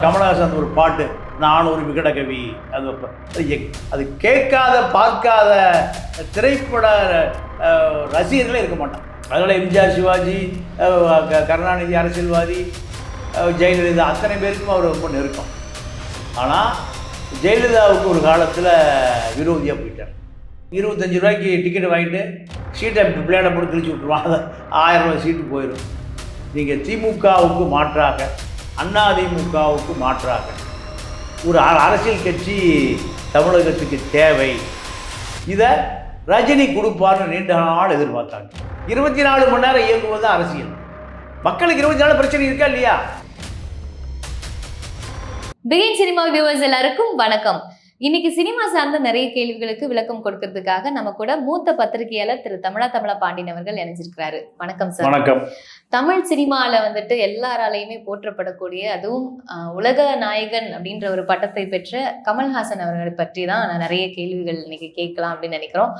கமலஹாசன் ஒரு பாட்டு, நான் ஒரு விகடகவி, அது கேட்காத பார்க்காத திரைப்பட ரசிகர்களே இருக்க மாட்டான். அதனால் எம்ஜிஆர், சிவாஜி, கருணாநிதி அரசியல்வாதி, ஜெயலலிதா அத்தனை பேருக்கும் அவர் ரொம்ப நெருக்கம். ஆனால் ஜெயலலிதாவுக்கு ஒரு காலத்தில் விரோதியாக போயிட்டார். 25 ரூபாய்க்கு டிக்கெட் வாங்கிட்டு சீட்டை பிள்ளையாட போட்டு கிழிச்சு விட்ருவான். அதை 1000 ரூபாய் சீட்டு போயிடும். நீங்கள் திமுகவுக்கு மாற்றாக, அதிமுகவுக்கு மாற்றாக ஒரு அரசியல் கட்சி தமிழகத்துக்கு தேவை. இதை ரஜினி கொடுப்பார்னு நீண்ட நாள் எதிர்பார்த்தாங்க. 24 மணி நேரம் இயங்குவது அரசியல். மக்களுக்கு 24 பிரச்சனை இருக்கா இல்லையா? பிகின் சினிமா வியூவர்ஸ் எல்லாருக்கும் வணக்கம். இன்னைக்கு சினிமா சார்ந்த நிறைய கேள்விகளுக்கு விளக்கம் கொடுக்கறதுக்காக நம்ம கூட மூத்த பத்திரிகையாளர் திரு தமிழா பாண்டியன் அவர்கள் இணைஞ்சிருக்கிறாரு. வணக்கம் சார். வணக்கம். தமிழ் சினிமாவில் வந்துட்டு எல்லாராலையுமே போற்றப்படக்கூடிய, அதுவும் உலக நாயகன் அப்படின்ற ஒரு பட்டத்தை பெற்ற கமல்ஹாசன் அவர்களை பற்றி தான் நான் நிறைய கேள்விகள் இன்னைக்கு கேட்கலாம் அப்படின்னு நினைக்கிறோம்.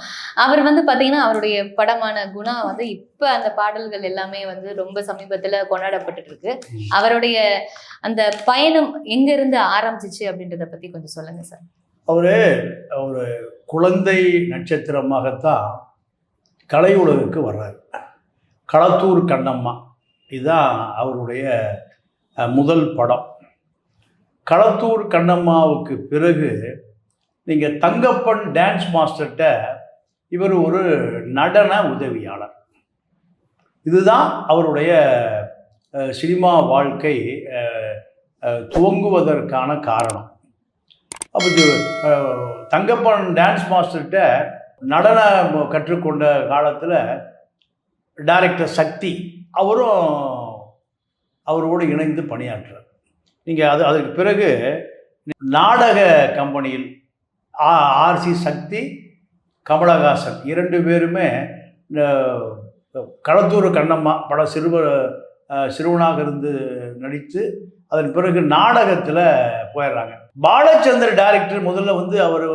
அவர் பார்த்தீங்கன்னா அவருடைய படமான குணா இப்போ அந்த பாடல்கள் எல்லாமே ரொம்ப சமீபத்தில் கொண்டாடப்பட்டு இருக்கு. அவருடைய அந்த பயணம் எங்கிருந்து ஆரம்பிச்சிச்சு அப்படின்றத பற்றி கொஞ்சம் சொல்லுங்க சார். அவர் ஒரு குழந்தை நட்சத்திரமாகத்தான் கலை உலகுக்கு வர்றார். களத்தூர் கண்ணம்மா இதுதான் அவருடைய முதல் படம். களத்தூர் கண்ணம்மாவுக்கு பிறகு நீங்கள் தங்கப்பன் டான்ஸ் மாஸ்டர்கிட்ட இவர் ஒரு நடன உதவியாளர். இதுதான் அவருடைய சினிமா வாழ்க்கை துவங்குவதற்கான காரணம். அப்போ தங்கப்பன் டான்ஸ் மாஸ்டர்கிட்ட நடனம் கற்றுக்கொண்ட காலத்தில் டைரக்டர் சக்தி அவரோடு இணைந்து பணியாற்றுறார். நீங்கள் அதற்கு பிறகு நாடக கம்பெனியில் ஆர்சி சக்தி, கமலஹாசன் 2 பேருமே களத்தூர் கண்ணம்மா பட சிறுவனாக இருந்து நடித்து அதன் பிறகு நாடகத்தில் போயிடுறாங்க. பாலச்சந்தர் டைரக்டர் முதல்ல அவர்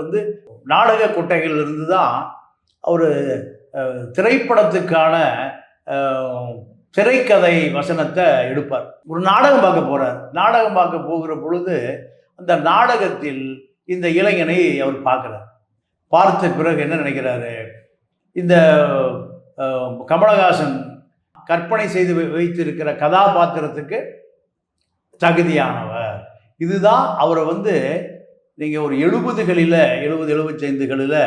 நாடக கொட்டைகள் இருந்து தான் அவர் திரைப்படத்துக்கான திரைக்கதை வசனத்தை எடுப்பார். ஒரு நாடகம் பார்க்க போகிறார். நாடகம் பார்க்க போகிற பொழுது அந்த நாடகத்தில் இந்த இளைஞனை அவர் பார்க்குறார். பார்த்த பிறகு என்ன நினைக்கிறாரு, இந்த கமலஹாசன் கற்பனை செய்து வைத்திருக்கிற கதாபாத்திரத்துக்கு தகுதியானவர். இதுதான் அவரை நீங்கள் ஒரு 70-75களில்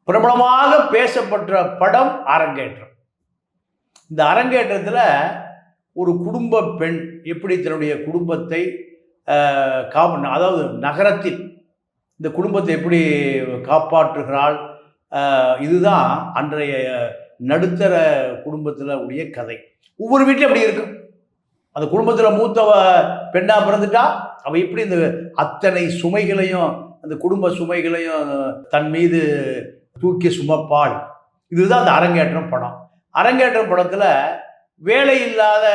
பிரபலமாக பேசப்பட்ட படம் அரங்கேற்றம். இந்த அரங்கேற்றத்தில் ஒரு குடும்ப பெண் எப்படி தன்னுடைய குடும்பத்தை அதாவது நகரத்தில் இந்த குடும்பத்தை எப்படி காப்பாற்றுகிறாள், இதுதான் அன்றைய நடுத்தர குடும்பத்தில் உடைய கதை. ஒவ்வொரு வீட்டிலும் அப்படி இருக்கும். அந்த குடும்பத்தில் மூத்தவ பெண்ணாக பிறந்துட்டா அவள் எப்படி இந்த அத்தனை சுமைகளையும், அந்த குடும்ப சுமைகளையும் தன் மீது தூக்கி சுமப்பாள். இதுதான் அந்த அரங்கேற்றம் படம். அரங்கேற்றம் படத்தில் வேலை இல்லாத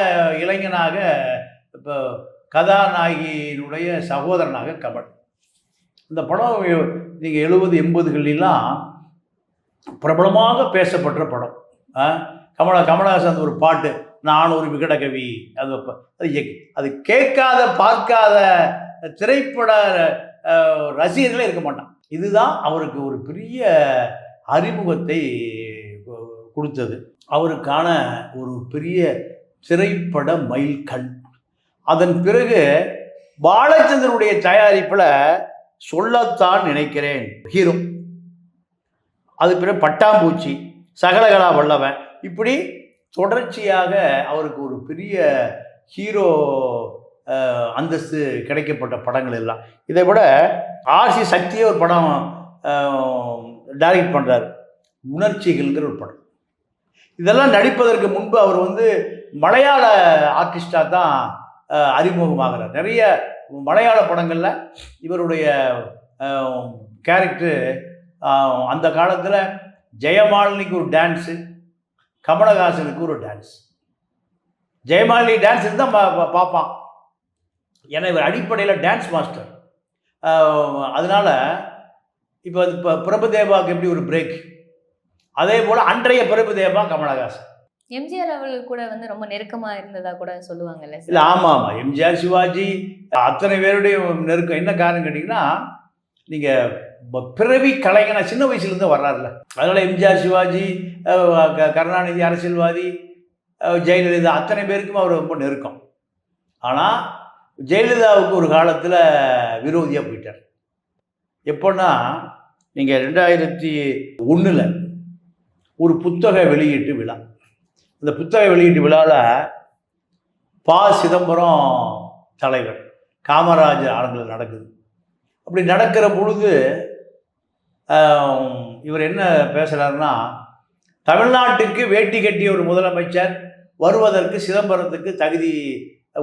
இளைஞனாக இப்போ கதாநாயகியினுடைய சகோதரனாக கமல். இந்த படம் நீங்கள் 70-80களெல்லாம் பிரபலமாக பேசப்பட்ட படம். கமலஹாசன் ஒரு பாட்டு, நான் ஒரு விகடகவி, அது கேட்காத பார்க்காத திரைப்பட ரசிகர்களே இருக்க மாட்டான். இதுதான் அவருக்கு ஒரு பெரிய அறிமுகத்தை கொடுத்தது. அவருக்கான ஒரு பெரிய திரைப்பட மைல்கல். அதன் பிறகு பாலச்சந்தருடைய தயாரிப்பில் சொல்லத்தான் நினைக்கிறேன் ஹீரோ, அது பிறகு பட்டாம்பூச்சி, சகலகலா வல்லவன், இப்படி தொடர்ச்சியாக அவருக்கு ஒரு பெரிய ஹீரோ அந்தஸ்து கிடைக்கப்பட்ட படங்கள் எல்லாம். இதை விட ஆர்சி சக்தியே ஒரு படம் டைரக்ட் பண்ணுறார், உணர்ச்சிகள்ங்கிற ஒரு படம். இதெல்லாம் நடிப்பதற்கு முன்பு அவர் மலையாள ஆர்டிஸ்டாக தான் அறிமுகமாகிறார். நிறைய மலையாள படங்களில் இவருடைய கேரக்டர். அந்த காலத்தில் ஜெயமாலினிக்கு ஒரு டான்ஸு, கமலஹாசனுக்கு ஒரு டான்ஸ். ஜெயமாலினி டான்ஸ் இருந்தால் பார்ப்பான். ஏன்னா இவர் அடிப்படையில் டான்ஸ் மாஸ்டர். அதனால் இப்போ பிரபுதேவாவுக்கு எப்படி ஒரு பிரேக், அதே போல் அன்றைய பிரபுதேவா கமலஹாசன். எம்ஜிஆர் அவர்கள் கூட வந்து ரொம்ப நெருக்கமா இருந்ததா கூட சொல்லுவாங்கல்ல சார். இல்லை, ஆமாம் ஆமாம், எம்ஜிஆர் சிவாஜி அத்தனை பேருடைய நெருக்கம். என்ன காரணம் கேட்டிங்கன்னா, நீங்கள் பிறவி கலைஞனா சின்ன வயசுலேருந்து வர்றாருல. அதனால் எம்ஜிஆர் சிவாஜி, கருணாநிதி அரசியல்வாதி, ஜெயலலிதா அத்தனை பேருக்கும் அவர் ரொம்ப நெருக்கம். ஆனால் ஜெயலலிதாவுக்கு ஒரு காலத்தில் விரோதியாக போயிட்டார். எப்போன்னா, நீங்கள் 2001 ஒரு புத்தக வெளியீட்டு விழா. இந்த புத்தக வெளியீட்டு விழாவில் சிதம்பரம் தலைவர் காமராஜர் ஆளுங்கள் நடக்குது. அப்படி நடக்கிற பொழுது இவர் என்ன பேசுகிறாருன்னா, தமிழ்நாட்டுக்கு வேட்டி கட்டிய ஒரு முதலமைச்சர் வருவதற்கு சிதம்பரத்துக்கு தகுதி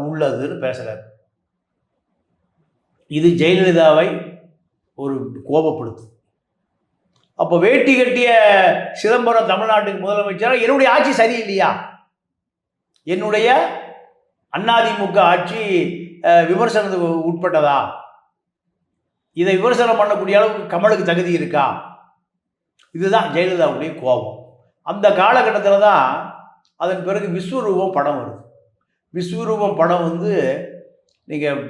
உள்ளதுன்னு பேசுகிறார். இது ஜெயலலிதாவை ஒரு கோபப்படுத்து. அப்போ வேட்டி கட்டிய சிதம்பரம் தமிழ்நாட்டுக்கு முதலமைச்சர், என்னுடைய ஆட்சி சரியில்லையா, என்னுடைய அதிமுக ஆட்சி விமர்சனத்துக்கு உட்பட்டதா, இதை விமர்சனம் பண்ணக்கூடிய அளவுக்கு கமலுக்கு தகுதி இருக்கா, இதுதான் ஜெயலலிதாவுடைய கோபம். அந்த காலகட்டத்தில் தான் அதன் பிறகு விஸ்வரூபம் படம் வருது. விஸ்வரூபம் படம் வந்து நீங்கள்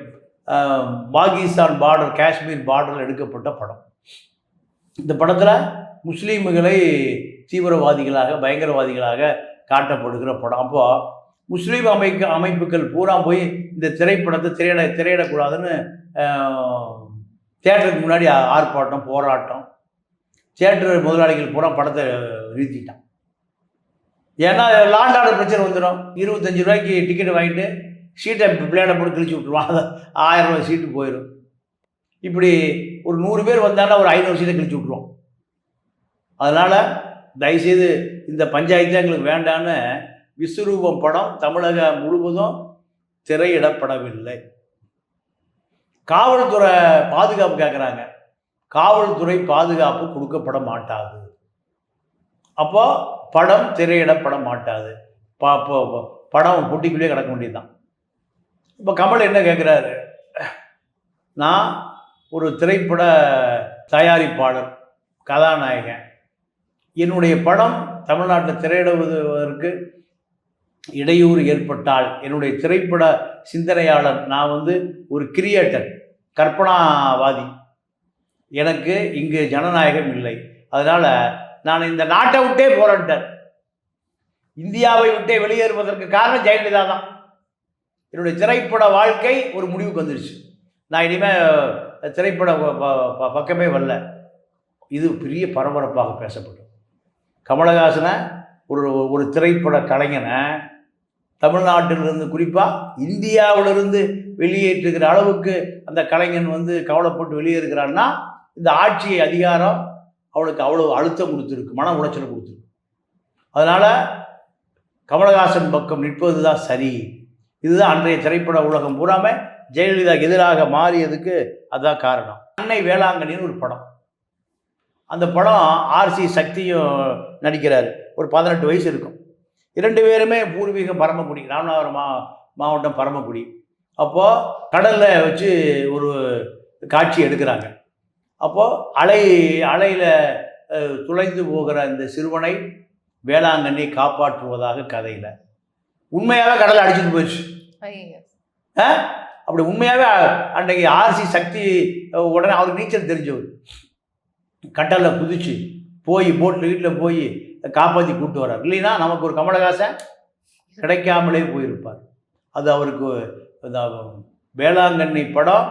பாகிஸ்தான் பார்டர், காஷ்மீர் பார்டரில் எடுக்கப்பட்ட படம். இந்த படத்தில் முஸ்லீம்களை தீவிரவாதிகளாக, பயங்கரவாதிகளாக காட்டப்படுகிற படம். அப்போது முஸ்லீம் அமைப்புகள் பூரா போய் இந்த திரைப்படத்தை திரையிடக்கூடாதுன்னு தியேட்டருக்கு முன்னாடி ஆர்ப்பாட்டம், போராட்டம். தியேட்டர் முதலாளிகள் பூரா படத்தை நிறுத்திட்டான். ஏன்னா லாண்ட் ஆர்டர் பிரச்சனை வந்துடும். 25 ரூபாய்க்கு டிக்கெட் வாங்கிட்டு சீட்டை பிளேடை போட்டு கிழிச்சு விட்ருவான். அது 1000 ரூபாய் சீட்டு போயிடும். இப்படி ஒரு 100 பேர் வந்தாலும் ஒரு 500 சீட்டை கிழிச்சு விட்ருவோம். அதனால் தயவுசெய்து இந்த பஞ்சாயத்து எங்களுக்கு வேண்டான்னு விஸ்வரூபம் படம் தமிழகம் முழுவதும் திரையிடப்படவில்லை. காவல்துறை பாதுகாப்பு கேட்குறாங்க. காவல்துறை பாதுகாப்பு கொடுக்கப்பட மாட்டாது. அப்போ படம் திரையிடப்பட மாட்டாது. படம் பொட்டிக்குள்ளேயே கிடக்க வேண்டியதுதான். இப்போ கமல் என்ன கேட்குறாரு, நான் ஒரு திரைப்பட தயாரிப்பாளர், கதாநாயகன், என்னுடைய படம் தமிழ்நாட்டில் திரையிடுவதற்கு இடையூறு ஏற்பட்டால், என்னுடைய திரைப்பட சிந்தனையாளர், நான் வந்து ஒரு கிரியேட்டர், கற்பனாவாதி, எனக்கு இங்கு ஜனநாயகம் இல்லை, அதனால் நான் இந்த நாட்டை விட்டே போராட்டேன், இந்தியாவை விட்டே வெளியேறுவதற்கு காரணம் ஜெயலலிதா தான். என்னுடைய திரைப்பட வாழ்க்கை ஒரு முடிவுக்கு வந்துருச்சு, நான் இனிமேல் திரைப்பட பக்கமே வரல. இது பெரிய பரபரப்பாக பேசப்படும். கமலஹாசனை ஒரு திரைப்பட கலைஞனை தமிழ்நாட்டிலிருந்து, குறிப்பாக இந்தியாவிலிருந்து வெளியேற்றுகிற அளவுக்கு அந்த கலைஞன் வந்து கவலைப்பட்டு வெளியேறுகிறான்னா, இந்த ஆட்சி அதிகாரம் அவளுக்கு அவ்வளோ அழுத்தம் கொடுத்துருக்கு, மன உளைச்சல் கொடுத்துருக்கு. அதனால் கமலஹாசன் பக்கம் நிற்பது தான் சரி. இதுதான் அன்றைய திரைப்பட உலகம் பூராமே ஜெயலலிதா எதிராக மாறியதுக்கு அதுதான் காரணம். அன்னை வேளாங்கண்ணின்னு ஒரு படம். அந்த படம் RC சக்தியும் நடிக்கிறாரு. ஒரு 18 வயசு இருக்கும். 2 பேருமே பூர்வீகம் பரமக்குடி, ராமநாதபுரம் மாவட்டம் பரமக்குடி. அப்போது கடலில் வச்சு ஒரு காட்சி எடுக்கிறாங்க. அப்போது அலையில் துளைந்து போகிற இந்த சிறுவனை வேளாங்கண்ணி காப்பாற்றுவதாக கதையில். உண்மையாகவே கடலை அடிச்சுட்டு போயிடுச்சு. அப்படி உண்மையாகவே அன்றைக்கு RC சக்தி உடனே அவருக்கு நீச்சல் தெரிஞ்சவர், கடலில் குதிச்சு போய் வீட்டில் போய் காப்பாற்றி கூப்பிட்டு வர்றார். இல்லைன்னா நமக்கு ஒரு கமலஹாசன் கிடைக்காமலே போயிருப்பார். அது அவருக்கு வேளாங்கண்ணி படம்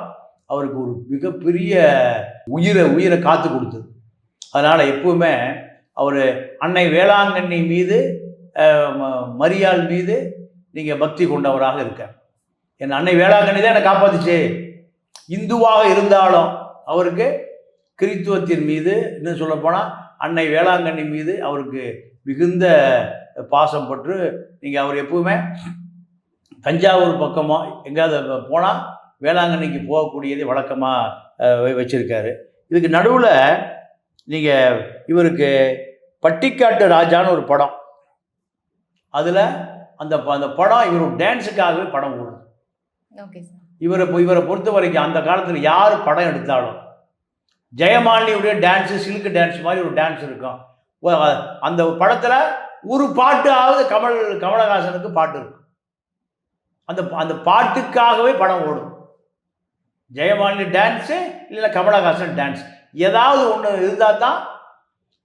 அவருக்கு ஒரு மிகப்பெரிய உயிரை காத்து கொடுத்தது. அதனால் எப்பவுமே அவர் அன்னை வேளாங்கண்ணி மீது, மரியாள் மீது நீங்கள் பக்தி கொண்டவராக இருக்கார். என் அன்னை வேளாங்கண்ணி தான் என்னை காப்பாற்றுச்சு. இந்துவாக இருந்தாலும் அவருக்கு கிறித்துவத்தின் மீது, இன்னும் சொல்லப்போனால் அன்னை வேளாங்கண்ணி மீது அவருக்கு மிகுந்த பாசம் பற்று. நீங்கள் அவர் எப்பவுமே தஞ்சாவூர் பக்கமாக எங்கேயாவது போனால் வேளாங்கண்ணிக்கு போகக்கூடியதை வழக்கமாக வச்சுருக்காரு. இதுக்கு நடுவில் நீங்கள் இவருக்கு பட்டிக்காட்டு ராஜான்னு ஒரு படம், அதில் அந்த படம் இவர் டான்ஸுக்காகவே படம் ஓடுது. இவரை பொறுத்த வரைக்கும் அந்த காலத்தில் யார் படம் எடுத்தாலும் ஜெயமாலினியுடைய டான்ஸு, சில்க்கு டான்ஸ் மாதிரி ஒரு டான்ஸ் இருக்கும். அந்த படத்தில் ஒரு பாட்டாவது கமலஹாசனுக்கு பாட்டு இருக்கும். அந்த பாட்டுக்காகவே படம் ஓடும். ஜெயமாலினி டான்ஸு இல்லை கமலஹாசன் டான்ஸ் ஏதாவது ஒன்று இருந்தால் தான்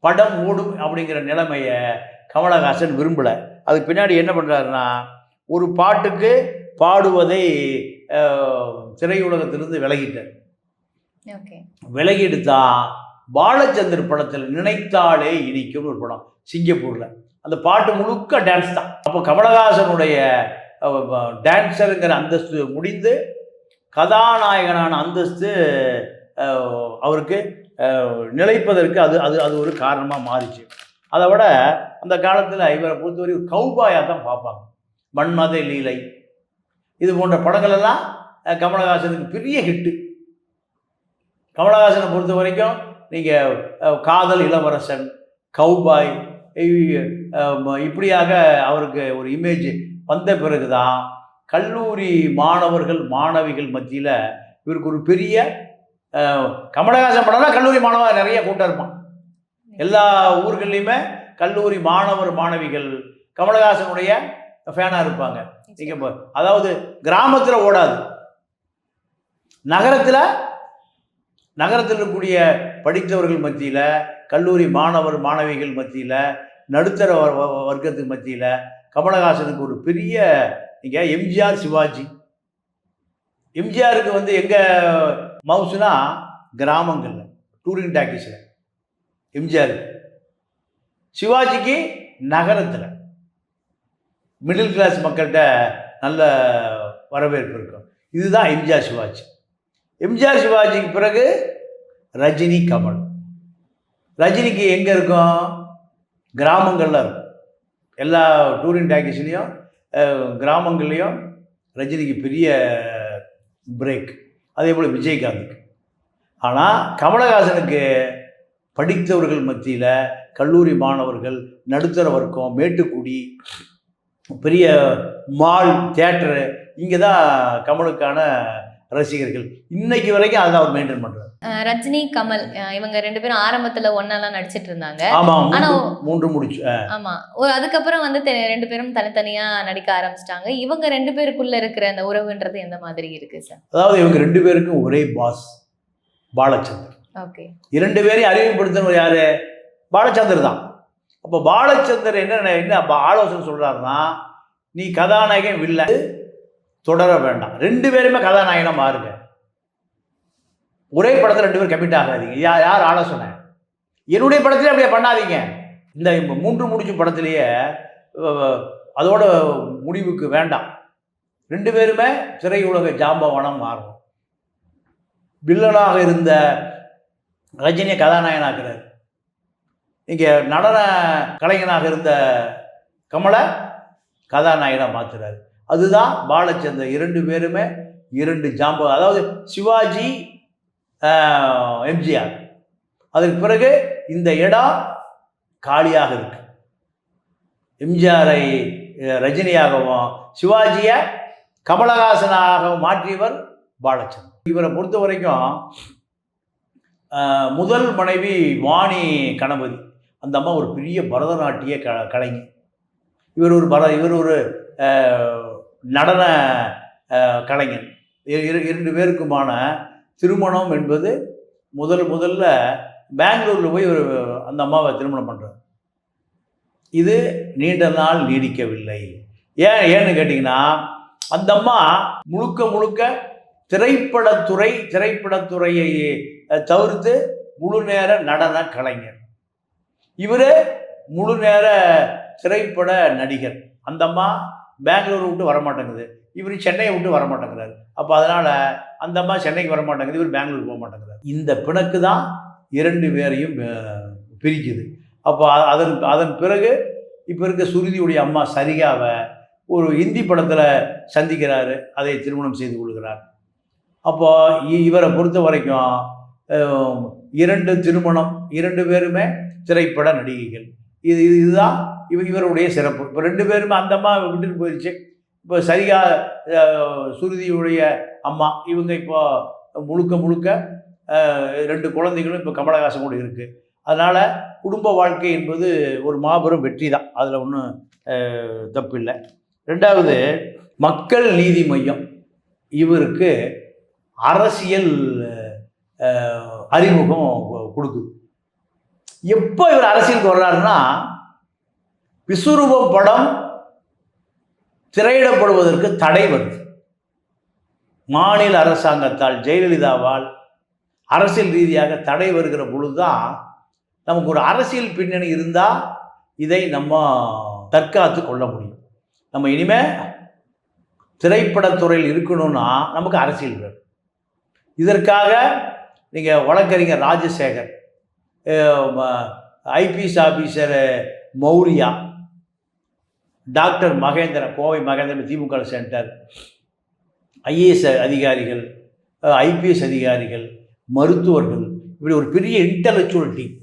படம் ஓடும் அப்படிங்கிற நிலைமையை கமலஹாசன் விரும்பலை. அதுக்கு பின்னாடி என்ன பண்ணுறாருன்னா, ஒரு பாட்டுக்கு பாடுவதை திரையுலகத்திலிருந்து விலகிட்டார். விலகிட்டு தான் பாலச்சந்தர் படத்தில் நினைத்தாலே இனிக்கும்னு ஒரு படம் சிங்கப்பூரில், அந்த பாட்டு முழுக்க டான்ஸ் தான். அப்போ கமலஹாசனுடைய டான்ஸருங்கிற அந்தஸ்து முடிந்து கதாநாயகனான அந்தஸ்து அவருக்கு நிலைப்பதற்கு அது அது அது ஒரு காரணமாக மாறிச்சு. அதை விட அந்த காலத்தில் இவரை பொறுத்தவரை ஒரு கௌபாயாக தான் பார்ப்பாங்க. மன்மத லீலை இது போன்ற படங்கள் எல்லாம் கமலஹாசனுக்கு பெரிய ஹிட்டு. கமலஹாசனை பொறுத்த வரைக்கும் நீங்கள் காதல் இளவரசன், கௌபாய் இப்படியாக அவருக்கு ஒரு இமேஜ் வந்த பிறகு தான் கல்லூரி மாணவர்கள் மாணவிகள் மத்தியில் இவருக்கு ஒரு பெரிய கமலஹாசன் படம்னா கல்லூரி மாணவன் நிறைய கூட்டம் இருப்பான். எல்லா ஊர்கள்லையுமே கல்லூரி மாணவர் மாணவிகள் கமலஹாசனுடைய ஃபேனாக இருப்பாங்க. நீங்கள் அதாவது கிராமத்தில் ஓடாது, நகரத்தில் இருக்கக்கூடிய படித்தவர்கள் மத்தியில், கல்லூரி மாணவர் மாணவிகள் மத்தியில், நடுத்தர வர்க்கத்துக்கு மத்தியில் கமலஹாசனுக்கு ஒரு பெரிய நீங்கள் எம்ஜிஆர் சிவாஜி. எம்ஜிஆருக்கு எங்கே மவுசுனா கிராமங்களில் டூரிங் டாக்கீஸில் எம்ஜிஆருக்கு, சிவாஜிக்கு நகரத்தில் மிடில் கிளாஸ் மக்கள்கிட்ட நல்ல வரவேற்பு இருக்கும். இதுதான் எம்ஜிஆர் சிவாஜி. எம்ஜிஆர் சிவாஜிக்கு பிறகு ரஜினி கமல். ரஜினிக்கு எங்கே இருக்கும்? கிராமங்களில் இருக்கும். எல்லா டூரிங் டாக்கீஸ்லேயும் கிராமங்கள்லேயும் ரஜினிக்கு பெரிய பிரேக். அதே போல் விஜயகாந்துக்கு. ஆனால் கமலஹாசனுக்கு படித்தவர்கள் மத்தியில், கல்லூரி மாணவர்கள், நடுத்தர வர்க்கம், மேட்டுக்குடி, பெரிய மால், தியேட்டரு, இங்கே தான் கமலுக்கான ரசிகர்கள். இன்னைக்கு வரைக்கும் அதை அவர் மெயின்டைன் பண்றாரு. ரஜினி கமல் இவங்க 2 பேரும் ஆரம்பத்துல ஒன்னாலாம் நடிச்சிட்டு இருந்தாங்க. ஆனா 3 முடிச்சு. ஆமா, அதுக்கப்புறம் 2 பேரும் தனித்தனியா நடிக்க ஆரம்பிச்சிட்டாங்க. இவங்க 2 பேருக்குள்ள இருக்கிற அந்த உறவுன்றது எந்த மாதிரி இருக்கு சார்? அதாவது இவங்க 2 பேருக்கும் ஒரே பாஸ் பாலச்சந்தர். ஓகே. 2 பேரையும் அறிமுகப்படுத்தினவர் யாரு? பாலச்சந்தர் தான். அப்போ பாலச்சந்தர் என்ன ஆலோசனை சொல்றாருன்னா, நீ கதாநாயகன் வில்ல தொடர வேண்டாம், 2 பேருமே கதாநாயகனா மாறுங்க, ஒரே படத்தில் 2 பேரும் கமிட் ஆகாதீங்க. யார் ஆலோசனை? என்னுடைய படத்திலே அப்படியே பண்ணாதீங்க. இந்த 3 முடிச்சு படத்திலேயே அதோட முடிவுக்கு வேண்டாம், 2 பேருமே திரையுலக ஜாம்பவானம் மாறணும். வில்லனாக இருந்த ரஜினியை கதாநாயகனாக்குறாரு. இங்கே நடன கலைஞனாக இருந்த கமலை கதாநாயகனாக மாற்றுறாரு. அதுதான் பாலச்சந்தர். 2 பேருமே 2 ஜாம்போ. அதாவது சிவாஜி எம்ஜிஆர். அதுக்கு பிறகு இந்த இடம் காலியாக இருக்கு. எம்ஜிஆரை ரஜினியாகவும் சிவாஜியை கமலஹாசனாகவும் மாற்றியவர் பாலச்சந்தர். இவரை பொறுத்த வரைக்கும் முதல் மனைவி வாணி கணபதி, அந்த அம்மா ஒரு பெரிய பரதநாட்டிய கலைஞர். இவர் ஒரு நடன கலைஞர். 2 பேருக்குமான திருமணம் என்பது முதல்ல பெங்களூரில் போய் அந்த அம்மாவை திருமணம் பண்ணுறார். இது நீண்ட நாள் நீடிக்கவில்லை. ஏன்னு கேட்டிங்கன்னா, அந்த அம்மா முழுக்க திரைப்படத்துறையை தவிர்த்து முழு நேர நடன கலைஞர். இவர் முழு நேர திரைப்பட நடிகர். அந்த அம்மா பெங்களூர் விட்டு வரமாட்டேங்குது, இவர் சென்னையை விட்டு வரமாட்டேங்கிறாரு. அப்போ அதனால் அந்த அம்மா சென்னைக்கு வரமாட்டேங்குது, இவர் பெங்களூர் போக மாட்டேங்கிறார். இந்த பிணக்கு தான் 2 பேரையும் பிரிக்குது. அப்போ அதன் பிறகு இப்போ இருக்க சுருதியுடைய அம்மா சரிகாவை ஒரு ஹிந்தி படத்தில் சந்திக்கிறாரு, அதை திருமணம் செய்து கொள்கிறார். அப்போ இவரை பொறுத்த வரைக்கும் 2 திருமணம், 2 பேருமே திரைப்பட நடிகைகள். இதுதான் இவருடைய சிறப்பு. இப்போ 2 பேருமே அந்த அம்மா விட்டுட்டு போயிடுச்சு. இப்போ சரிகா சுருதியுடைய அம்மா இவங்க இப்போ முழுக்க 2 குழந்தைகளும் இப்போ கமலஹாசன் கூட இருக்குது. அதனால் குடும்ப வாழ்க்கை என்பது ஒரு மாபெரும் வெற்றி தான், அதில் ஒன்றும் தப்பு இல்லை. ரெண்டாவது, மக்கள் நீதி மையம் இவருக்கு அரசியல் அறிமுகம் கொடுக்குது. எப்போ இவர் அரசியலுக்கு வர்றாருன்னா, விஸ்வரூபம் படம் திரையிடப்படுவதற்கு தடை வருது. மாநில அரசாங்கத்தால், ஜெயலலிதாவால் அரசியல் ரீதியாக தடை வருகிற பொழுதுதான் நமக்கு ஒரு அரசியல் பின்னணி இருந்தால் இதை நம்ம தற்காத்து கொள்ள முடியும். நம்ம இனிமேல் திரைப்படத்துறையில் இருக்கணும்னா நமக்கு அரசியல் வேணும். இதற்காக நீங்கள் வழக்கறிஞர் Rajasekar, IPS officer Maurya, doctor Mahendran, Kovai Mahendran DMK centre, IAS அதிகாரிகள், ஐபிஎஸ் அதிகாரிகள், மருத்துவர்கள், இப்படி ஒரு பெரிய இன்டலெக்சுவல் டீம்,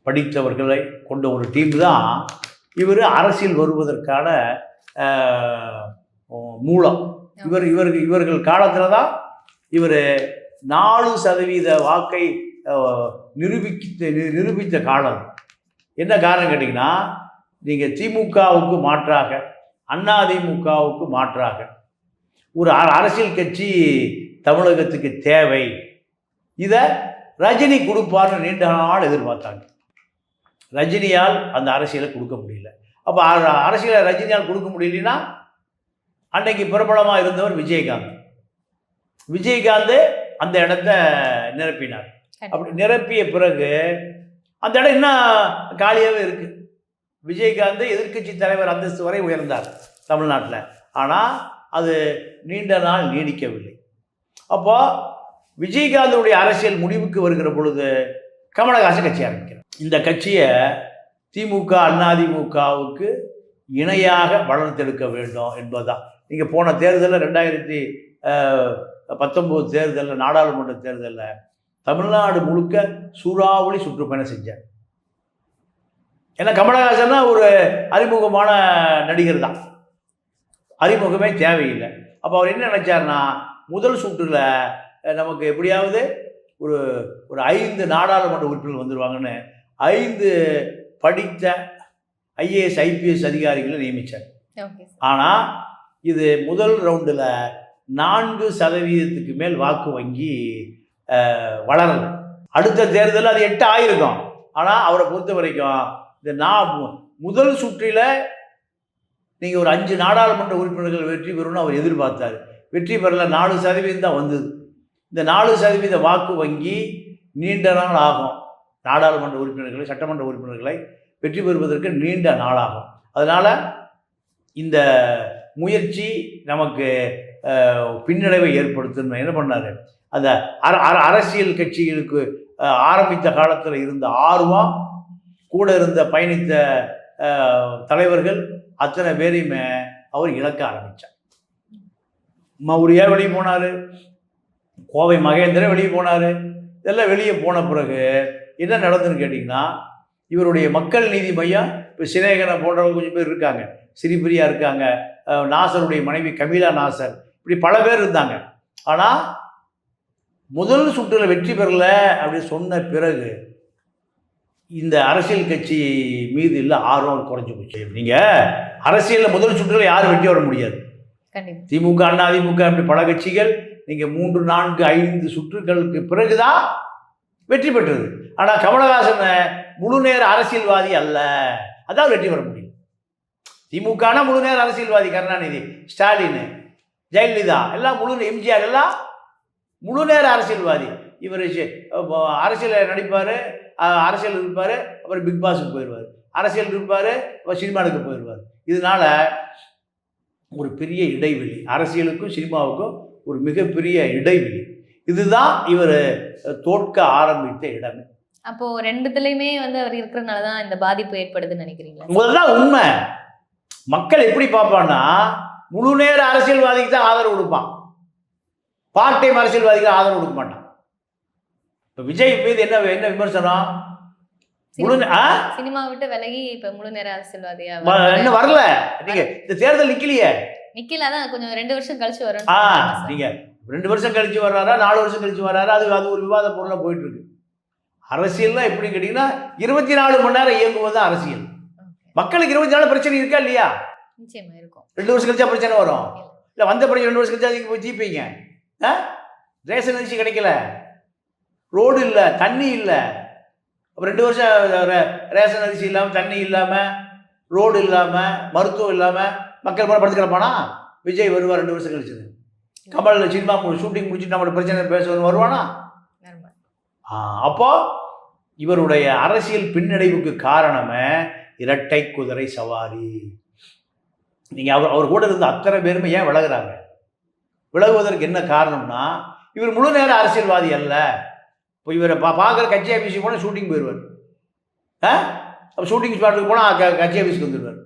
படித்தவர்களை கொண்ட ஒரு டீம் தான் இவர் அரசியல் வருவதற்கான மூலம். இவர்கள் காலத்தில் தான் இவர் 4% வாக்கை நிரூபித்த காலம். என்ன காரணம் கேட்டிங்கன்னா, நீங்கள் திமுகவுக்கு மாற்றாக, அதிமுகவுக்கு மாற்றாக ஒரு அரசியல் கட்சி தமிழகத்துக்கு தேவை, இதை ரஜினி கொடுப்பார்னு நீண்ட நாள் எதிர்பார்த்தாங்க. ரஜினியால் அந்த அரசியலை கொடுக்க முடியல. அப்போ அரசியலை ரஜினியால் கொடுக்க முடியலன்னா, அன்னைக்கு பிரபலமாக இருந்தவர் விஜயகாந்த். விஜயகாந்த் அந்த இடத்த நிரப்பினார். அப்படி நிரப்பிய பிறகு அந்த இடம் இன்னும் காலியாகவே இருக்குது. விஜயகாந்த் எதிர்க்கட்சி தலைவர் அந்தஸ்து வரை உயர்ந்தார் தமிழ்நாட்டில். ஆனால் அது நீண்ட நாள் நீடிக்கவில்லை. அப்போது விஜயகாந்தனுடைய அரசியல் முடிவுக்கு வருகிற பொழுது கமலஹாசன் கட்சி ஆரம்பிக்கிறார். இந்த கட்சியை திமுக அதிமுகவுக்கு இணையாக வளர்த்தெடுக்க வேண்டும் என்பதுதான். நீங்கள் போன தேர்தலில் 2019 தேர்தலில், நாடாளுமன்ற தேர்தலில் தமிழ்நாடு முழுக்க சூறாவளி சுற்றுப்பயணம் செஞ்சார். ஏன்னா கமலஹாசன்னா ஒரு அறிமுகமான நடிகர் தான், அறிமுகமே தேவையில்லை. அப்போ அவர் என்ன நினச்சார்னா, முதல் சுற்றில் நமக்கு எப்படியாவது ஒரு 5 நாடாளுமன்ற உறுப்பினர்கள் வந்துடுவாங்கன்னு 5 படித்த ஐஏஎஸ் ஐபிஎஸ் அதிகாரிகளை நியமித்தார். ஆனால் இது முதல் ரவுண்டில் 4% மேல் வாக்கு வங்கி வளரலை. அடுத்த தேர்தலில் அது 8 ஆயிருக்கும். ஆனால் அவரை பொறுத்த வரைக்கும் இந்த முதல் சுற்றில் நீங்கள் ஒரு 5 நாடாளுமன்ற உறுப்பினர்கள் வெற்றி பெறணும்னு அவர் எதிர்பார்த்தார். வெற்றி பெறல, 4% தான் வந்தது. இந்த 4% வாக்கு வங்கி நீண்ட நாள் ஆகும். நாடாளுமன்ற உறுப்பினர்களை, சட்டமன்ற உறுப்பினர்களை வெற்றி பெறுவதற்கு நீண்ட நாளாகும். அதனால் இந்த முயற்சி நமக்கு பின்னடைவை ஏற்படுத்தணும். என்ன பண்ணார், அந்த அரசியல் கட்சிகளுக்கு ஆரம்பித்த காலத்தில் இருந்த ஆர்வம், கூட இருந்த பயணித்த தலைவர்கள் அத்தனை பேரையுமே அவர் இழக்க ஆரம்பித்தார். மௌரியா வெளியே போனார், கோவை மகேந்திரன் வெளியே போனார். இதெல்லாம் வெளியே போன பிறகு என்ன நடந்துன்னு கேட்டிங்கன்னா, இவருடைய மக்கள் நீதி மையம், இப்போ சினேகனை போன்றவங்க கொஞ்சம் பேர் இருக்காங்க, ஸ்ரீபிரியா இருக்காங்க, நாசருடைய மனைவி கமீலா நாசர், இப்படி பல பேர் இருந்தாங்க. ஆனால் முதல் சுற்றில் வெற்றி பெறல அப்படின்னு சொன்ன பிறகு இந்த அரசியல் கட்சி மீது இல்லை ஆர்வம் குறைஞ்சி போச்சு. நீங்கள் அரசியலில் முதல் சுற்றில் யாரும் வெற்றி வர முடியாது. திமுக அதிமுக அப்படி பல கட்சிகள் நீங்கள் 3, 4, 5 சுற்றுகளுக்கு பிறகுதான் வெற்றி பெற்றது. ஆனால் கமலஹாசன் முழு நேர அரசியல்வாதி அல்ல, அதான் வெற்றி பெற முடியும். திமுகனா முழு நேர அரசியல்வாதி, கருணாநிதி, ஸ்டாலின், ஜெயலலிதா எல்லாம் எம்ஜிஆர் எல்லாம் முழு நேர அரசியல்வாதி. இவர் அரசியல் நடிப்பார், அரசியல் இருப்பார், அப்புறம் பிக் பாஸுக்கு போயிடுவார், அரசியல் இருப்பார், அப்புறம் சினிமாவுக்கு போயிடுவார். இதனால ஒரு பெரிய இடைவெளி, அரசியலுக்கும் சினிமாவுக்கும் ஒரு மிகப்பெரிய இடைவெளி. இதுதான் இவர் தோற்க ஆரம்பித்த இடமே. அப்போ ரெண்டுத்துலையுமே அவர் இருக்கிறதுனால தான் இந்த பாதிப்பு ஏற்படுதுன்னு நினைக்கிறீங்களா? முதல்தான் உண்மை. மக்கள் எப்படி பார்ப்பான்னா, முழு நேர அரசியல்வாதிக்கு தான் ஆதரவு கொடுப்பான், பார்ட் டைம் அரசியல்வாதிக்கு ஆதரவு கொடுக்க மாட்டான். இப்போ விஜய் மீது என்ன விமர்சனம்? சினிமா விட்டு விலகி இப்ப முழு நேர அரசியல்வாதியா இன்னும் வரல. நீங்க இந்த தேர்தல் நிக்கலையே, நிக்கலதான் கொஞ்சம் 2 வருஷம் கழிச்சு வரும். நீங்க 2 வருஷம் கழிச்சு வர்றாரா, 4 வருஷம் கழிச்சு வர்றாரா, அது ஒரு விவாத பொருளா போயிட்டு இருக்கு. அரசியல்லாம் எப்படின்னு கேட்டிங்கன்னா 24 மணி நேரம் இயங்குவது தான் அரசியல். மக்களுக்கு 24 பிரச்சனை இருக்கா இல்லையா? நிச்சயமா இருக்கும். 2 வருஷம் கழிச்சா பிரச்சனை வரும். இல்லை வந்த பிரச்சனை 2 வருஷம் கழிச்சா நீங்கள் போய் தீப்பீங்க. ரேஷன் அரிசி கிடைக்கல, ரோடு இல்லை, தண்ணி இல்லை. அப்புறம் 2 வருஷம் ரேஷன் அரிசி இல்லாமல், தண்ணி இல்லாமல், ரோடு இல்லாமல், மருத்துவம் இல்லாமல் மக்கள் போல படுத்து கிடப்பானா? விஜய் வருவார் 2 வருஷம் கழிச்சது. கமல் சினிமா ஷூட்டிங் முடிச்சுட்டு நம்மளோட பிரச்சனை பேசுவது வருவானா? அப்போ இவருடைய அரசியல் பின்னடைவுக்கு காரணமே இரட்டை குதிரை சவாரி. நீங்கள் அவர் கூட இருந்த அத்தனை பேருமே ஏன் விலகுறாங்க? விலகுவதற்கு என்ன காரணம்னா, இவர் முழு நேர அரசியல்வாதி அல்ல. இப்போ இவரை பார்க்குற கட்சி ஆஃபீஸுக்கு போனால் ஷூட்டிங் போயிடுவார். அப்போ ஷூட்டிங் ஸ்பாட்டுக்கு போனால் கட்சி ஆஃபீஸுக்கு வந்துடுவார்.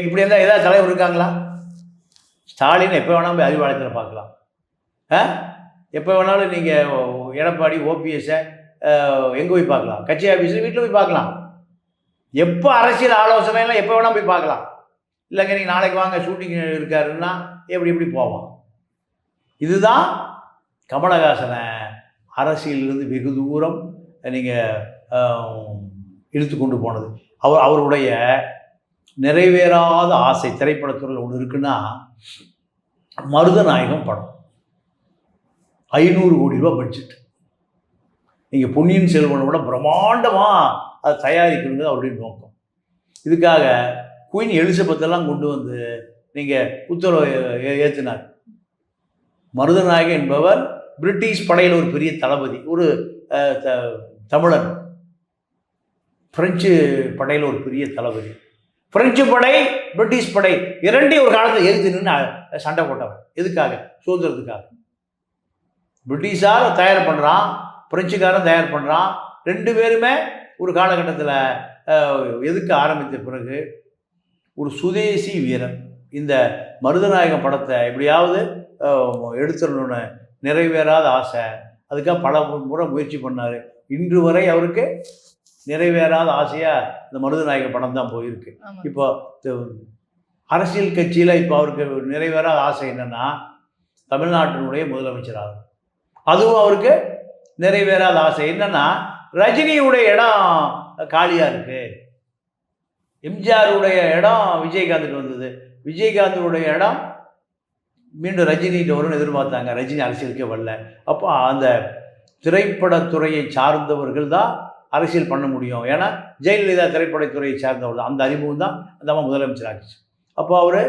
இப்படி இருந்தால் ஏதாவது தலைவர் இருக்காங்களா? ஸ்டாலின் எப்போ வேணாலும் போய் அறிவாலயத்தில் பார்க்கலாம். எப்போ வேணாலும் நீங்கள் எடப்பாடி ஓபிஎஸ்ஸை எங்கே போய் பார்க்கலாம்? கட்சி ஆஃபீஸில், வீட்டில் போய் பார்க்கலாம். எப்போ அரசியல் ஆலோசனைலாம் எப்போ வேணால் போய் பார்க்கலாம். இல்லைங்க நீங்கள் நாளைக்கு வாங்க ஷூட்டிங் இருக்காருன்னா எப்படி போவான்? இதுதான் கமலஹாசனை அரசியலிருந்து வெகு தூரம் நீங்கள் இழுத்து கொண்டு போனது. அவருடைய நிறைவேறாத ஆசை திரைப்படத்துறையில் ஒன்று இருக்குன்னா, மருதநாயகம் படம் 500 கோடி ரூபா பட்ஜெட். நீங்கள் பொன்னியின் செல்வனை விட பிரம்மாண்டமாக அதை தயாரிக்கிறது அவருடைய நோக்கம். இதுக்காக குயின் எலிசபெத்தெல்லாம் கொண்டு வந்து நீங்கள் உத்தரவு ஏற்றினார். மருதநாயகன் என்பவர் பிரிட்டிஷ் படையில் ஒரு பெரிய தளபதி, ஒரு தமிழன். பிரெஞ்சு படையில் ஒரு பெரிய தளபதி. பிரெஞ்சு படை, பிரிட்டிஷ் படை இரண்டையும் ஒரு காலத்தில் எதிர்த்து நின்று சண்டை போட்டவன். எதுக்காக? சுதந்திரத்துக்காக. பிரிட்டிஷார் தயார் பண்ணுறான், பிரெஞ்சுக்காரன் தயார் பண்ணுறான். 2 பேருமே ஒரு காலகட்டத்தில் எதுக்க ஆரம்பித்த பிறகு ஒரு சுதேசி வீரன் இந்த மருதநாயகம் படத்தை எப்படியாவது எடுத்துடணும்னு நிறைவேறாத ஆசை. அதுக்காக பல முறை முயற்சி பண்ணார். இன்று வரை அவருக்கு நிறைவேறாத ஆசையாக இந்த மருதநாயக படம் தான் போயிருக்கு. இப்போ அரசியல் கட்சியில் இப்போ அவருக்கு நிறைவேறாத ஆசை என்னென்னா, தமிழ்நாட்டினுடைய முதலமைச்சராகும். அதுவும் அவருக்கு நிறைவேறாத ஆசை என்னென்னா, ரஜினியுடைய இடம் காலியாக இருக்குது. எம்ஜிஆருடைய இடம் விஜயகாந்துக்கு வந்தது. விஜயகாந்தனுடைய இடம் மீண்டும் ரஜினிகிட்ட வரும்னு எதிர்பார்த்தாங்க. ரஜினி அரசியலுக்கே வரல. அப்போ அந்த திரைப்படத்துறையை சார்ந்தவர்கள் தான் அரசியல் பண்ண முடியும். ஏன்னா ஜெயலலிதா திரைப்படத்துறையை சார்ந்தவர் தான். அந்த அறிமுகம் தான் அந்த அம்மா முதலமைச்சர் ஆச்சு. அப்போ அவர்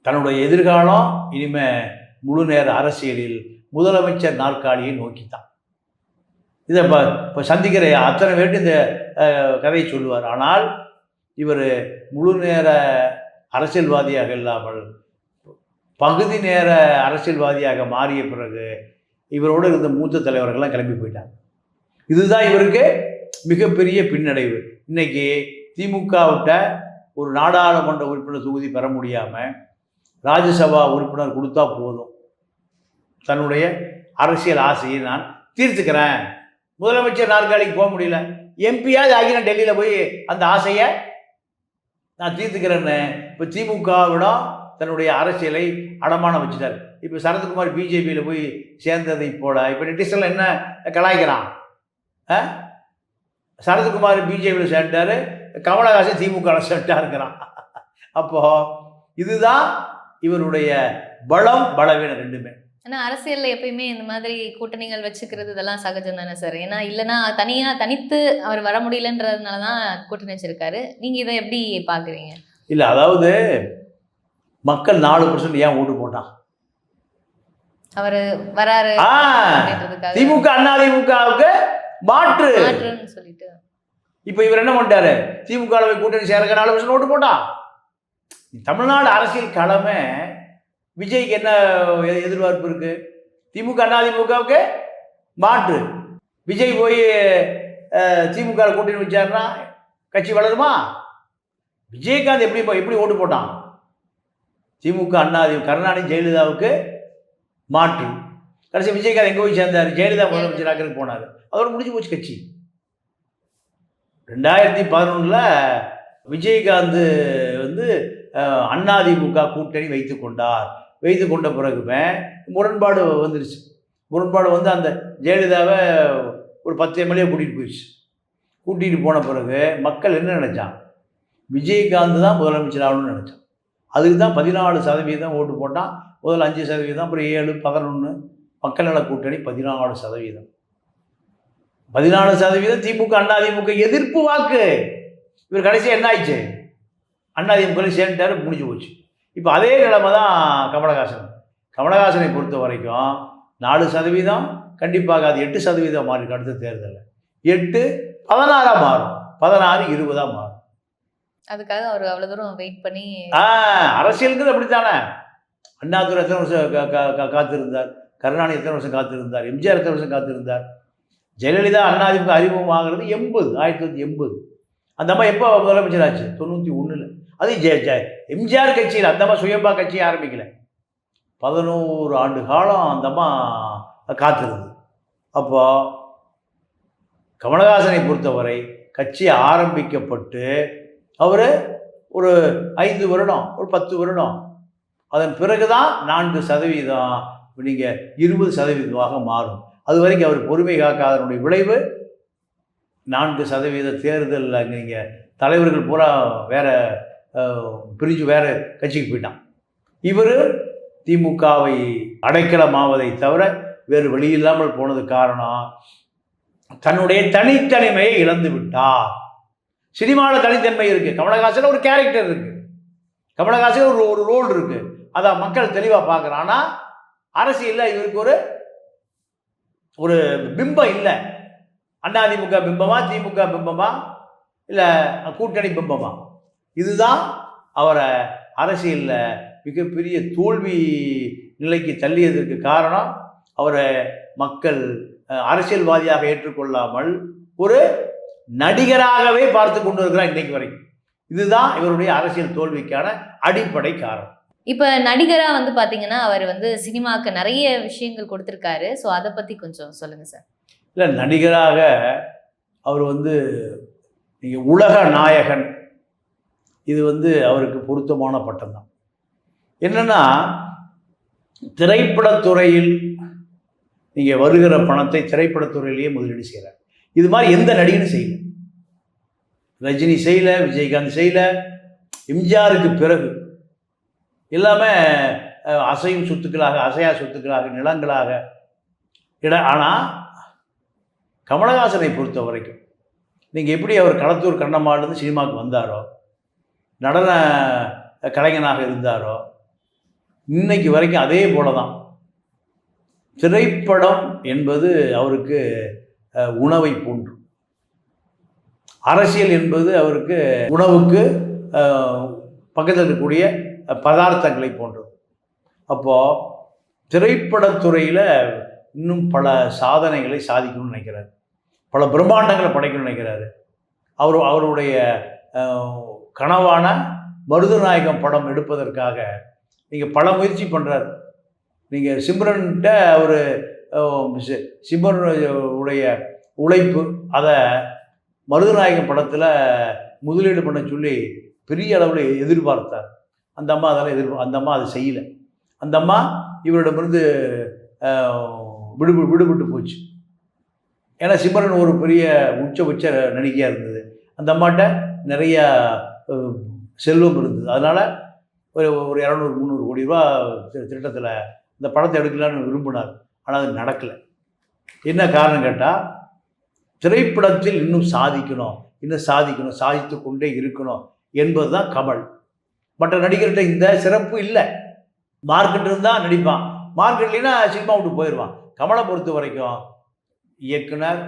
தன்னுடைய எதிர்காலம் இனிமேல் முழு நேர அரசியலில் முதலமைச்சர் நாற்காலியை நோக்கித்தான். இதை இப்போ சந்திக்கிற அத்தனை பேர்ட்டு இந்த கதையை சொல்லுவார். ஆனால் இவர் முழு நேர அரசியல்வாதியாக இல்லாமல் பகுதி நேர அரசியல்வாதியாக மாறிய பிறகு இவரோடு இருந்த மூத்த தலைவர்கள்லாம் கிளம்பி போயிட்டாங்க. இதுதான் இவருக்கு மிகப்பெரிய பின்னடைவு. இன்றைக்கி திமுகவிட்ட ஒரு நாடாளுமன்ற உறுப்பினர் தொகுதி பெற முடியாமல் ராஜ்யசபா உறுப்பினர் கொடுத்தா போதும், தன்னுடைய அரசியல் ஆசையை நான் தீர்த்துக்கிறேன், முதலமைச்சர் நாற்காலிக்கு போக முடியல, எம்பியாவது ஆகி நான் டெல்லியில் போய் அந்த ஆசையை நான் தீர்த்துக்கிறேன்னு இப்போ திமுகவிடம் தன்னுடைய அரசியலை அடமானம் வச்சுட்டார். இப்போ சரத்குமார் பிஜேபியில் போய் சேர்ந்ததை போல இப்போ நெட்டிசனில் என்ன கலாய்க்கிறான்? சரத்குமார் பிஜேபியில் சேர்ந்தார், கமலஹாசன் திமுகவில் சேர்ந்தா இருக்கிறான். அப்போது இதுதான் இவருடைய பலம் பலவீனம் ரெண்டுமே. ஆனால் அரசியலில் எப்பயுமே இந்த மாதிரி கூட்டணிகள் வச்சுக்கிறது இதெல்லாம் சகஜம் தானே சார்? ஏன்னா இல்லைன்னா தனித்து அவர் வர முடியலன்றதுனால தான் கூட்டணி வச்சிருக்காரு. நீங்கள் இதை எப்படி பார்க்குறீங்க? இல்லை, அதாவது மக்கள் 4% ஏன் ஓட்டு போட்டான்? அவர் வராரு திமுக அதிமுகவுக்கு மாற்றுன்னு சொல்லிட்டு இப்போ இவர் என்ன பண்ணிட்டாரு? திமுக கூட்டணி சேர்க்க 4% ஓட்டு போட்டான். தமிழ்நாடு அரசியல் களமே விஜய்க்கு என்ன எதிர்பார்ப்பு இருக்கு? திமுக அதிமுகவுக்கு மாற்று. விஜய் போய் திமுக கூட்டணி வச்சாருன்னா கட்சி வளருமா? விஜயகாந்த் எப்படி ஓட்டு போட்டான்? திமுக அதிமுக கருணாநிதி ஜெயலலிதாவுக்கு மாற்று. கடைசி விஜயகாந்த் எங்கே போய் சேர்ந்தார்? ஜெயலலிதா முதலமைச்சராக போனார். அதோட முடிஞ்சு போச்சு கட்சி. 2011 விஜயகாந்த் அதிமுக கூட்டணி வைத்து கொண்ட பிறகுமே முரண்பாடு வந்துருச்சு. முரண்பாடு வந்து அந்த ஜெயலலிதாவை ஒரு 10 எம்எல்ஏ கூட்டிகிட்டு போயிடுச்சு. கூட்டிகிட்டு போன பிறகு மக்கள் என்ன நினச்சான், விஜயகாந்த் தான் முதலமைச்சர் ஆகணும்னு நினச்சான். அதுக்கு தான் 14% ஓட்டு போட்டான். முதல்ல 5%, அப்புறம் 7, 11. மக்கள் நல கூட்டணி 14%. 14% திமுக அதிமுக எதிர்ப்பு வாக்கு. இவர் கடைசியாக என்ன ஆயிடுச்சு, அதிமுக சேர்ந்துட்டாரு, முடிஞ்சு போச்சு. இப்போ அதே நிலைமை தான் கமலஹாசனை பொறுத்த வரைக்கும் 4% கண்டிப்பாக அது 8% மாறி அடுத்த தேர்தலில் 8 16 மாறும், 16 20 மாறும். அதுக்காக அவர் அவ்வளோ தூரம் வெயிட் பண்ணி அரசியலுக்கு அப்படித்தானே. அண்ணாதுரை எத்தனை வருஷம் காத்திருந்தார், கருணாநிதி எத்தனை வருஷம் காத்திருந்தார், எம்ஜிஆர் எத்தனை வருஷம் காத்திருந்தார். ஜெயலலிதா அதிமுக அறிமுகம் ஆகிறது 1980. அந்த அம்மா எப்போ முதலமைச்சர் ஆச்சு, 91. அது எம்ஜிஆர் கட்சியில், அந்த அம்மா சுயம்பா கட்சியை ஆரம்பிக்கல. 11 ஆண்டு காலம் அந்த அம்மா காத்திருந்தது. அப்போ கமலஹாசனை பொறுத்தவரை கட்சி ஆரம்பிக்கப்பட்டு அவர் ஒரு 5 வருடம், ஒரு 10 வருடம், அதன் பிறகு தான் 4% நீங்கள் 20% மாறும். அது வரைக்கும் அவர் பொறுமை காக்காதனுடைய விளைவு 4% தேர்தலில் நீங்கள் தலைவர்கள் பூரா வேறு பிரிஞ்சு வேறு கட்சிக்கு போயிட்டான். இவர் திமுகவை அடைக்கலமாவதை தவிர வேறு வழி இல்லாமல் போனது காரணம் தன்னுடைய தனித்தனிமையை இழந்து விட்டார். சினிமாவில் தனித்தன்மை இருக்குது, கமலஹாசன் ஒரு கேரக்டர் இருக்குது, கமலஹாசன் ஒரு ரோல் இருக்குது, அதை மக்கள் தெளிவாக பார்க்குறான். ஆனால் அரசியலில் இவருக்கு ஒரு பிம்பம் இல்லை. அதிமுக பிம்பமா, திமுக பிம்பமா, இல்லை கூட்டணி பிம்பமா, இதுதான் அவரை அரசியலில் மிகப்பெரிய தோல்வி நிலைக்கு தள்ளியதற்கு காரணம். அவரை மக்கள் அரசியல்வாதியாக ஏற்றுக்கொள்ளாமல் ஒரு நடிகராகவே பார்த்து கொண்டு இருக்கிறார் இன்னைக்கு வரைக்கும். இதுதான் இவருடைய அரசியல் தோல்விக்கான அடிப்படை காரணம். இப்போ நடிகராக வந்து பார்த்தீங்கன்னா அவர் வந்து சினிமாவுக்கு நிறைய விஷயங்கள் கொடுத்துருக்காரு. ஸோ அதை பற்றி கொஞ்சம் சொல்லுங்கள் சார். இல்லை, நடிகராக அவர் வந்து நீங்கள் உலக நாயகன், இது வந்து அவருக்கு பொருத்தமான பட்டம் தான். என்னென்னா, திரைப்படத்துறையில் நீங்கள் வருகிற பணத்தை திரைப்படத்துறையிலேயே முதலீடு செய்கிறார். இது மாதிரி எந்த நடிகனும் செய்யல. ரஜினி செய்யலை, விஜயகாந்த் செய்யலை. எம்ஜிஆருக்கு பிறகு எல்லாமே அசையும் சொத்துக்களாக, அசையா சொத்துக்களாக, நிலங்களாக ஆனால் கமலஹாசனை பொறுத்த வரைக்கும் நீங்கள் எப்படி அவர் களத்தூர் கண்ணம்மாலேருந்து சினிமாவுக்கு வந்தாரோ, நடன கலைஞனாக இருந்தாரோ, இன்னைக்கு வரைக்கும் அதே போல தான். திரைப்படம் என்பது அவருக்கு உணவை போன்று, அரசியல் என்பது அவருக்கு உணவுக்கு பக்கத்தில் இருக்கக்கூடிய பதார்த்தங்களை போன்றது. அப்போது திரைப்படத்துறையில் இன்னும் பல சாதனைகளை சாதிக்கணும்னு நினைக்கிறார், பல பிரம்மாண்டங்களை படைக்கணும்னு நினைக்கிறாரு. அவருடைய கனவான மருதநாயகம் படம் எடுப்பதற்காக நீங்கள் பல முயற்சி பண்ணுறாரு. நீங்கள் சிம்ரன்கிட்ட ஒரு சிம்ரனுடைய உழைப்பு, அதை மருதநாயகம் படத்தில் முதலீடு பண்ண சொல்லி பெரிய அளவில் எதிர்பார்த்தார். அந்த அம்மா அதெல்லாம் அந்த அம்மா அதை செய்யலை. அந்த அம்மா இவரிடமிருந்து விடுபட்டு போச்சு. ஏன்னா சிம்ரன் ஒரு பெரிய உச்ச நடிகையாக இருந்தது, அந்த அம்மாட்ட நிறைய செல்வம் இருந்தது. அதனால் ஒரு 200-300 கோடி ரூபா திட்டத்தில் இந்த படத்தை எடுக்கலான்னு விரும்பினார். ஆனால் அது நடக்கலை. என்ன காரணம் கேட்டால், திரைப்படத்தில் இன்னும் சாதிக்கணும், சாதித்து கொண்டே இருக்கணும் என்பது தான் கமல். மற்ற நடிகர்கிட்ட இந்த சிறப்பு இல்லை. மார்க்கெட் இருந்தால் நடிப்பான், மார்க்கெட் இல்லைன்னா சினிமா விட்டு போயிடுவான். கமலை பொறுத்த வரைக்கும் இயக்குனர்,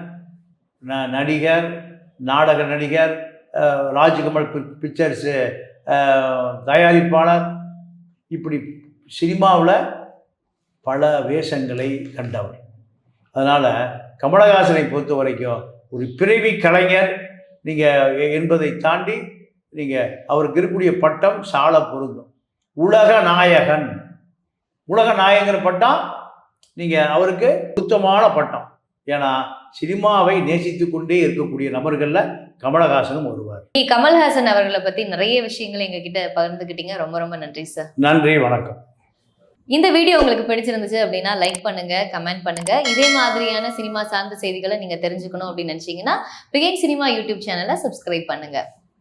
நடிகர், நாடக நடிகர், ராஜ்கமல் பிக்சர்ஸு தயாரிப்பாளர், இப்படி சினிமாவில் பல வேஷங்களை கண்டவர். அதனால் கமலஹாசனை பொறுத்த வரைக்கும் ஒரு பிறவி கலைஞர் நீங்கள் என்பதை தாண்டி நீங்கள் அவருக்கு இருக்கக்கூடிய பட்டம் சால பொருந்தும். உலக நாயகன் பட்டம் நீங்கள் அவருக்கு சுத்தமான பட்டம். ஏன்னா சினிமாவை நேசித்து கொண்டே இருக்கக்கூடிய நபர்களில் கமலஹாசனும் வருவார். கமல்ஹாசன் அவர்களை பற்றி நிறைய விஷயங்களை எங்ககிட்ட பகிர்ந்துக்கிட்டீங்க. ரொம்ப ரொம்ப நன்றி சார். நன்றி, வணக்கம். இந்த வீடியோ உங்களுக்கு பிடிச்சிருந்துச்சு அப்படின்னா லைக் பண்ணுங்க, கமெண்ட் பண்ணுங்க. இதே மாதிரியான சினிமா சார்ந்த செய்திகளை நீங்க தெரிஞ்சுக்கணும் அப்படின்னு நினைச்சீங்கன்னா பிகைன் சினிமா யூடியூப் சேனலை சப்ஸ்கிரைப் பண்ணுங்க.